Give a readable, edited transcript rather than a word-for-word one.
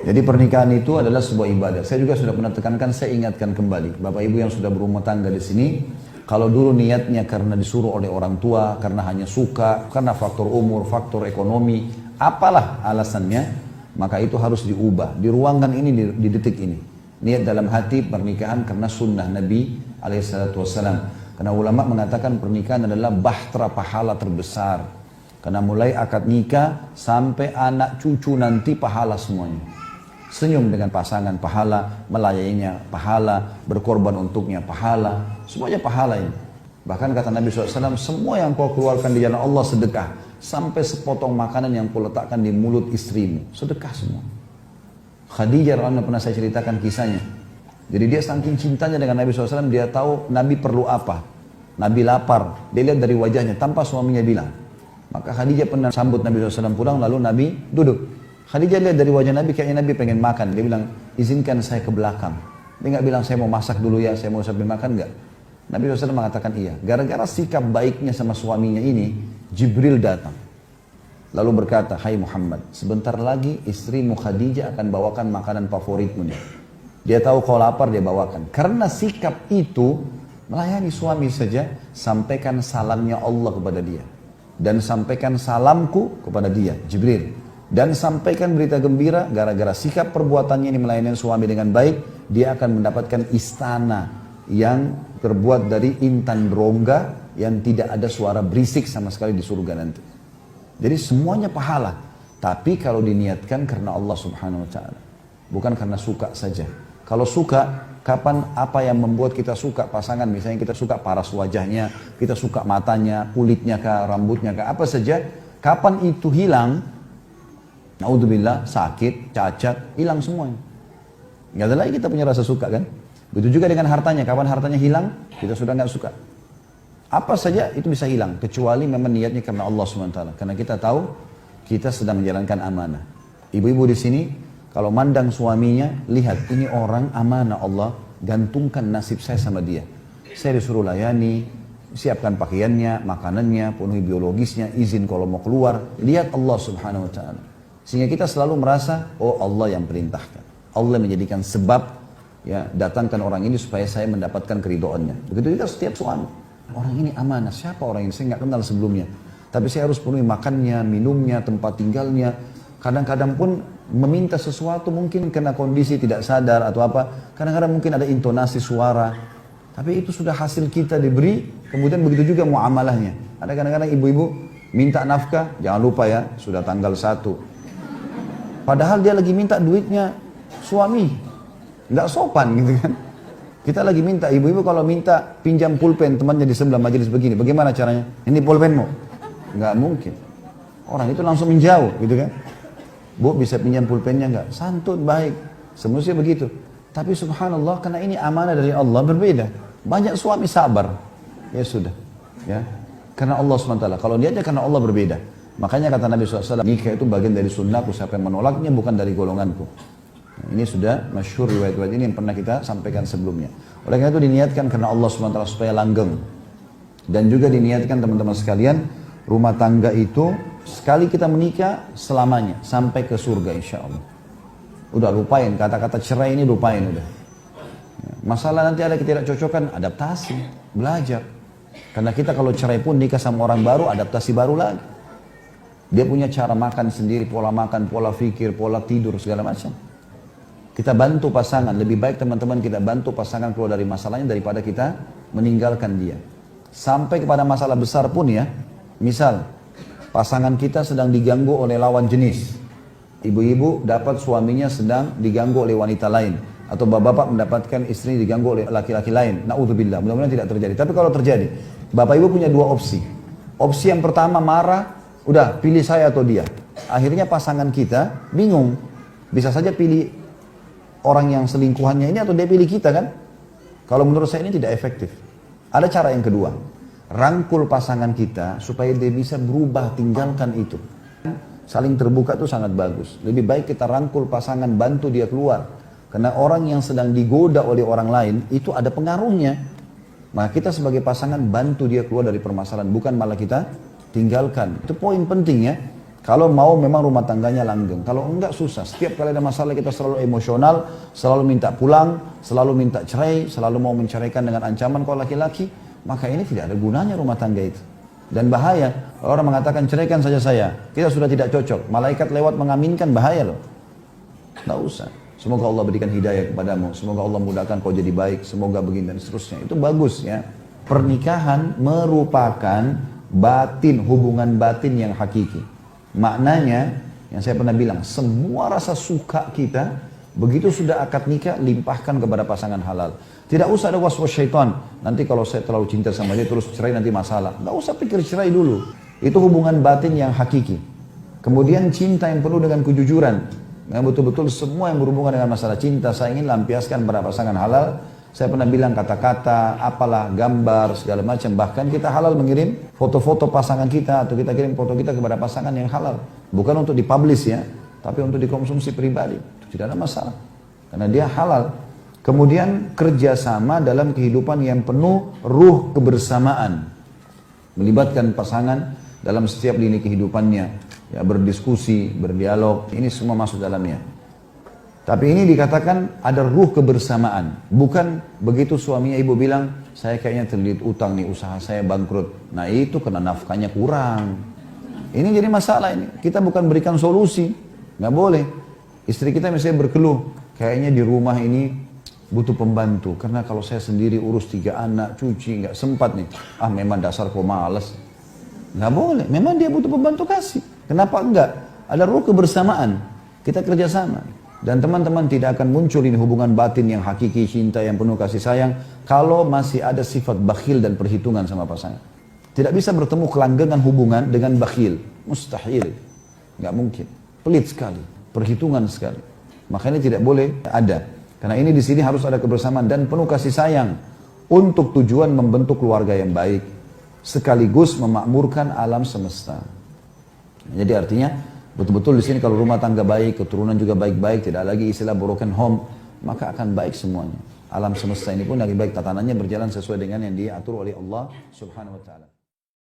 Jadi pernikahan itu adalah sebuah ibadah. Saya juga sudah pernah tekankan, saya ingatkan kembali. Bapak Ibu yang sudah berumah tangga di sini, kalau dulu niatnya karena disuruh oleh orang tua, karena hanya suka, karena faktor umur, faktor ekonomi, apalah alasannya, maka itu harus diubah. Di ruangan ini, di detik ini. Niat dalam hati pernikahan karena sunnah Nabi SAW. Karena ulama mengatakan pernikahan adalah bahtera pahala terbesar. Karena mulai akad nikah sampai anak cucu nanti pahala semuanya. Senyum dengan pasangan pahala, melayaninya pahala, berkorban untuknya pahala, semuanya pahala ini. Bahkan kata Nabi SAW, semua yang kau keluarkan di jalan Allah sedekah. Sampai sepotong makanan yang kau letakkan di mulut istrimu, sedekah semua. Khadijah radhiyallahu pernah saya ceritakan kisahnya. Jadi dia saking cintanya dengan Nabi SAW, dia tahu Nabi perlu apa. Nabi lapar, dia lihat dari wajahnya tanpa suaminya bilang. Maka Khadijah pernah sambut Nabi SAW pulang, lalu Nabi duduk. Khadijah lihat dari wajah Nabi, kayaknya Nabi pengen makan. Dia bilang, izinkan saya ke belakang. Dia nggak bilang, saya mau masak dulu ya, saya mau sambil makan, nggak. Nabi SAW mengatakan iya. Gara-gara sikap baiknya sama suaminya ini, Jibril datang. Lalu berkata, hai Muhammad, sebentar lagi istrimu Khadijah akan bawakan makanan favoritmu nih. Dia tahu kau lapar, dia bawakan. Karena sikap itu, melayani suami saja, sampaikan salamnya Allah kepada dia. Dan sampaikan salamku kepada dia, Jibril. Dan sampaikan berita gembira, gara-gara sikap perbuatannya ini melayani suami dengan baik, dia akan mendapatkan istana yang terbuat dari intan rongga yang tidak ada suara berisik sama sekali di surga nanti. Jadi semuanya pahala. Tapi kalau diniatkan karena Allah Subhanahu wa Ta'ala, bukan karena suka saja. Kalau suka, kapan apa yang membuat kita suka pasangan? Misalnya kita suka paras wajahnya, kita suka matanya, kulitnya kah, rambutnya kah, apa saja. Kapan itu hilang? Naudzubillah, sakit, cacat, hilang semuanya. Nggak ada lagi kita punya rasa suka kan? Begitu juga dengan hartanya. Kapan hartanya hilang, kita sudah nggak suka. Apa saja itu bisa hilang, kecuali memang niatnya karena Allah SWT. Karena kita tahu kita sedang menjalankan amanah. Ibu-ibu di sini, kalau mandang suaminya, lihat ini orang amanah Allah, gantungkan nasib saya sama dia. Saya disuruh layani, siapkan pakaiannya, makanannya, penuhi biologisnya, izin kalau mau keluar. Lihat Allah Subhanahu Wa Taala. Sehingga kita selalu merasa, oh Allah yang perintahkan. Allah menjadikan sebab, ya datangkan orang ini supaya saya mendapatkan keridhaannya. Begitu juga setiap suami. Orang ini amanah, siapa orang ini? Saya nggak kenal sebelumnya. Tapi saya harus penuhi makannya, minumnya, tempat tinggalnya. Kadang-kadang pun meminta sesuatu mungkin karena kondisi tidak sadar atau apa. Kadang-kadang mungkin ada intonasi suara. Tapi itu sudah hasil kita diberi, kemudian begitu juga muamalahnya. Ada kadang-kadang ibu-ibu minta nafkah, jangan lupa ya, sudah tanggal 1. Padahal dia lagi minta duitnya suami. Nggak sopan gitu kan. Kita lagi minta, ibu-ibu kalau minta pinjam pulpen temannya di sebelah majelis begini, bagaimana caranya? Ini pulpenmu? Nggak mungkin. Orang itu langsung menjauh gitu kan. Bu bisa pinjam pulpennya nggak? Santun, baik. Semestinya begitu. Tapi subhanallah, karena ini amanah dari Allah berbeda. Banyak suami sabar. Ya sudah. Ya. Karena Allah SWT. Kalau niatnya karena Allah berbeda. Makanya kata Nabi SAW, nikah itu bagian dari sunnahku, siapa yang menolaknya bukan dari golonganku. Ini sudah masyhur riwayat-riwayat ini yang pernah kita sampaikan sebelumnya. Oleh karena itu diniatkan karena Allah SWT supaya langgeng. Dan juga diniatkan teman-teman sekalian, rumah tangga itu sekali kita menikah selamanya sampai ke surga insya Allah. Udah lupain kata-kata cerai ini, lupain udah. Masalah nanti ada ketidakcocokan, adaptasi, belajar. Karena kita kalau cerai pun nikah sama orang baru, adaptasi baru lagi. Dia punya cara makan sendiri, pola makan, pola fikir, pola tidur, segala macam. Kita bantu pasangan, lebih baik teman-teman kita bantu pasangan keluar dari masalahnya daripada kita meninggalkan dia. Sampai kepada masalah besar pun ya, misal pasangan kita sedang diganggu oleh lawan jenis. Ibu-ibu dapat suaminya sedang diganggu oleh wanita lain. Atau bapak-bapak mendapatkan istri diganggu oleh laki-laki lain. Na'udzubillah, mudah-mudahan tidak terjadi. Tapi kalau terjadi, bapak ibu punya dua opsi. Opsi yang pertama marah, udah pilih saya atau dia. Akhirnya pasangan kita bingung. Bisa saja pilih orang yang selingkuhannya ini atau dia pilih kita kan? Kalau menurut saya ini tidak efektif. Ada cara yang kedua. Rangkul pasangan kita supaya dia bisa berubah, tinggalkan itu. Saling terbuka itu sangat bagus. Lebih baik kita rangkul pasangan, bantu dia keluar. Karena orang yang sedang digoda oleh orang lain itu ada pengaruhnya. Maka kita sebagai pasangan bantu dia keluar dari permasalahan, bukan malah kita tinggalkan. Itu poin penting ya. Kalau mau memang rumah tangganya langgeng, kalau enggak susah. Setiap kali ada masalah kita selalu emosional, selalu minta pulang, selalu minta cerai, selalu mau menceraikan dengan ancaman kalau laki-laki, maka ini tidak ada gunanya rumah tangga itu. Dan bahaya, orang mengatakan ceraikan saja saya, kita sudah tidak cocok, malaikat lewat mengaminkan, bahaya loh. Tidak usah. Semoga Allah berikan hidayah kepadamu, semoga Allah mudahkan kau jadi baik, semoga begini dan seterusnya. Itu bagus ya. Pernikahan merupakan batin, hubungan batin yang hakiki. Maknanya, yang saya pernah bilang, semua rasa suka kita, begitu sudah akad nikah, limpahkan kepada pasangan halal. Tidak usah ada was-was syaitan. Nanti kalau saya terlalu cinta sama dia, terus cerai nanti masalah. Tidak usah pikir cerai dulu. Itu hubungan batin yang hakiki. Kemudian cinta yang penuh dengan kejujuran. Yang betul-betul semua yang berhubungan dengan masalah cinta, saya ingin lampiaskan pada pasangan halal. Saya pernah bilang kata-kata, apalah, gambar, segala macam. Bahkan kita halal mengirim foto-foto pasangan kita atau kita kirim foto kita kepada pasangan yang halal. Bukan untuk dipublish ya, tapi untuk dikonsumsi pribadi. Tidak ada masalah. Karena dia halal. Kemudian kerjasama dalam kehidupan yang penuh ruh kebersamaan. Melibatkan pasangan dalam setiap lini kehidupannya. Ya, berdiskusi, berdialog, ini semua masuk dalamnya. Tapi ini dikatakan ada ruh kebersamaan. Bukan begitu suaminya ibu bilang, saya kayaknya terlilit utang nih, usaha saya bangkrut. Nah itu karena nafkahnya kurang. Ini jadi masalah ini. Kita bukan berikan solusi. Nggak boleh. Istri kita misalnya berkeluh, kayaknya di rumah ini butuh pembantu. Karena kalau saya sendiri urus 3 anak, cuci, nggak sempat nih. Ah memang dasar kok males. Nggak boleh. Memang dia butuh pembantu, kasih. Kenapa enggak? Ada ruh kebersamaan. Kita kerjasama. Dan teman-teman tidak akan muncul ini hubungan batin yang hakiki, cinta yang penuh kasih sayang, kalau masih ada sifat bakhil dan perhitungan sama pasangan. Tidak bisa bertemu kelanggengan hubungan dengan bakhil. Mustahil. Nggak mungkin. Pelit sekali. Perhitungan sekali. Makanya tidak boleh ada. Karena ini di sini harus ada kebersamaan dan penuh kasih sayang. Untuk tujuan membentuk keluarga yang baik. Sekaligus memakmurkan alam semesta. Jadi artinya, betul-betul di sini kalau rumah tangga baik, keturunan juga baik-baik, tidak lagi istilah broken home, maka akan baik semuanya. Alam semesta ini pun lagi baik, tatanannya berjalan sesuai dengan yang diatur oleh Allah Subhanahu wa taala.